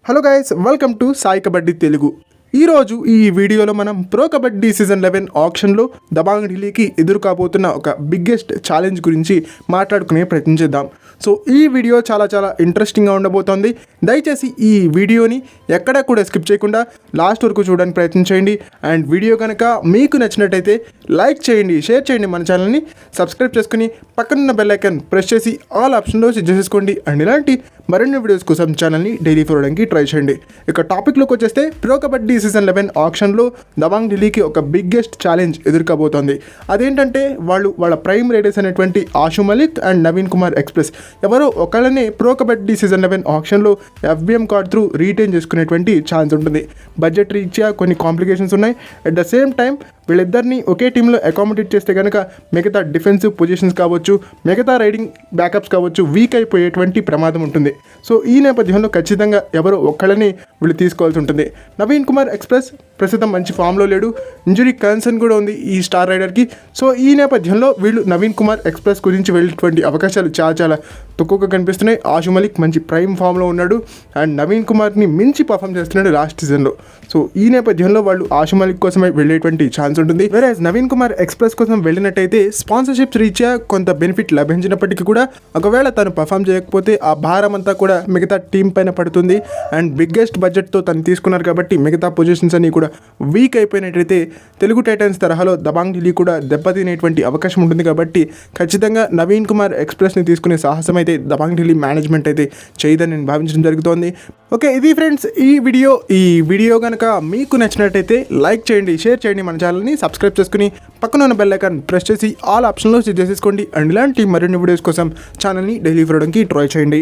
Hello guys, welcome to Sai kabaddi Telugu. ఈరోజు ఈ వీడియోలో మనం ప్రో కబడ్డీ సీజన్ 11 ఆక్షన్లో దబాంగ్ ఢిల్లీకి ఎదురు కాబోతున్న ఒక బిగ్గెస్ట్ ఛాలెంజ్ గురించి మాట్లాడుకునే ప్రయత్నం చేద్దాం. సో ఈ వీడియో చాలా ఇంట్రెస్టింగ్గా ఉండబోతోంది. దయచేసి ఈ వీడియోని ఎక్కడా కూడా స్కిప్ చేయకుండా లాస్ట్ వరకు చూడడానికి ప్రయత్నం చేయండి. అండ్ వీడియో కనుక మీకు నచ్చినట్టయితే లైక్ చేయండి, షేర్ చేయండి, మన ఛానల్ని సబ్స్క్రైబ్ చేసుకుని పక్కనున్న బెల్ ఐకాన్ ప్రెస్ చేసి ఆల్ ఆప్షన్లో సెట్ చేసుకోండి. అండ్ ఇలాంటి మరిన్ని వీడియోస్ కోసం ఛానల్ని డైలీ ఫాలో అవడానికి ట్రై చేయండి. ఇక టాపిక్లోకి వచ్చేస్తే ప్రో కబడ్డీ సీజన్ 11 ఆక్షన్లో దబాంగ్ ఢిల్లీకి ఒక బిగ్గెస్ట్ ఛాలెంజ్ ఎదుర్కోబోతోంది. అదేంటంటే వాళ్ళ ప్రైమ్ రైడర్స్ అనేటువంటి ఆషు మలిక్ అండ్ నవీన్ కుమార్ ఎక్స్ప్రెస్ ఎవరో ఒకళ్ళనే ప్రో కబడ్డీ సీజన్ 11 ఆక్షన్లో FBM కార్డ్ త్రూ రీటైన్ చేసుకునేటువంటి ఛాన్స్ ఉంటుంది. బడ్జెట్ రీత్యా కొన్ని కాంప్లికేషన్స్ ఉన్నాయి. అట్ ద సేమ్ టైం వీళ్ళిద్దరిని ఒకే టీంలో అకామిడేట్ చేస్తే కనుక మిగతా డిఫెన్సివ్ పొజిషన్స్ కావచ్చు, మిగతా రైడింగ్ బ్యాకప్స్ కావచ్చు వీక్ అయిపోయేటువంటి ప్రమాదం ఉంటుంది. సో ఈ నేపథ్యంలో ఖచ్చితంగా ఎవరో ఒక్కళ్ళని వీళ్ళు తీసుకోవాల్సి ఉంటుంది. నవీన్ కుమార్ ఎక్స్ప్రెస్ ప్రస్తుతం మంచి ఫామ్లో లేడు, ఇంజురీ కన్సర్న్ కూడా ఉంది ఈ స్టార్ రైడర్కి. సో ఈ నేపథ్యంలో వీళ్ళు నవీన్ కుమార్ ఎక్స్ప్రెస్ గురించి వెళ్ళేటువంటి అవకాశాలు చాలా తక్కువగా కనిపిస్తున్నాయి. ఆషు మలిక్ మంచి ప్రైమ్ ఫామ్లో ఉన్నాడు అండ్ నవీన్ కుమార్ని మించి పర్ఫామ్ చేస్తున్నాడు లాస్ట్ సీజన్లో. సో ఈ నేపథ్యంలో వాళ్ళు ఆషు మలిక్ కోసమే వెళ్ళేటువంటి ఛాన్స్ ఉంటుంది. వేరే నవీన్ కుమార్ ఎక్స్ప్రెస్ కోసం వెళ్ళినట్టయితే స్పాన్సర్షిప్స్ రీత్యా కొంత బెనిఫిట్ లభించినప్పటికీ కూడా ఒకవేళ తను పర్ఫామ్ చేయకపోతే ఆ భారం అంతా కూడా మిగతా టీం పైన పడుతుంది. అండ్ బిగ్గెస్ట్ బడ్జెట్తో తను తీసుకున్నారు కాబట్టి మిగతా పొజిషన్స్ అన్ని కూడా వీక్ అయిపోయినట్టయితే తెలుగు టైటన్స్ తరహాలో దబాంగ్ ఢిల్లీ కూడా దెబ్బతినేటువంటి అవకాశం ఉంటుంది. కాబట్టి ఖచ్చితంగా నవీన్ కుమార్ ఎక్స్ప్రెస్ని తీసుకునే సాహసం అయితే దబాంగ్ ఢిల్లీ మేనేజ్మెంట్ అయితే చేయదని నేను భావించడం జరుగుతోంది. ఓకే, ఇది ఫ్రెండ్స్ ఈ వీడియో కనుక మీకు నచ్చినట్టయితే లైక్ చేయండి, షేర్ చేయండి, మన ఛానల్ని సబ్స్క్రైబ్ చేసుకుని పక్కన ఉన్న బెల్ ఐకాన్ ప్రెస్ చేసి ఆల్ ఆప్షన్లో సెట్ చేసుకోండి. అండ్ ఇలాంటి మరిన్ని వీడియోస్ కోసం ఛానల్ని డైలీ ఫాలో అవడానికి ట్రై చేయండి.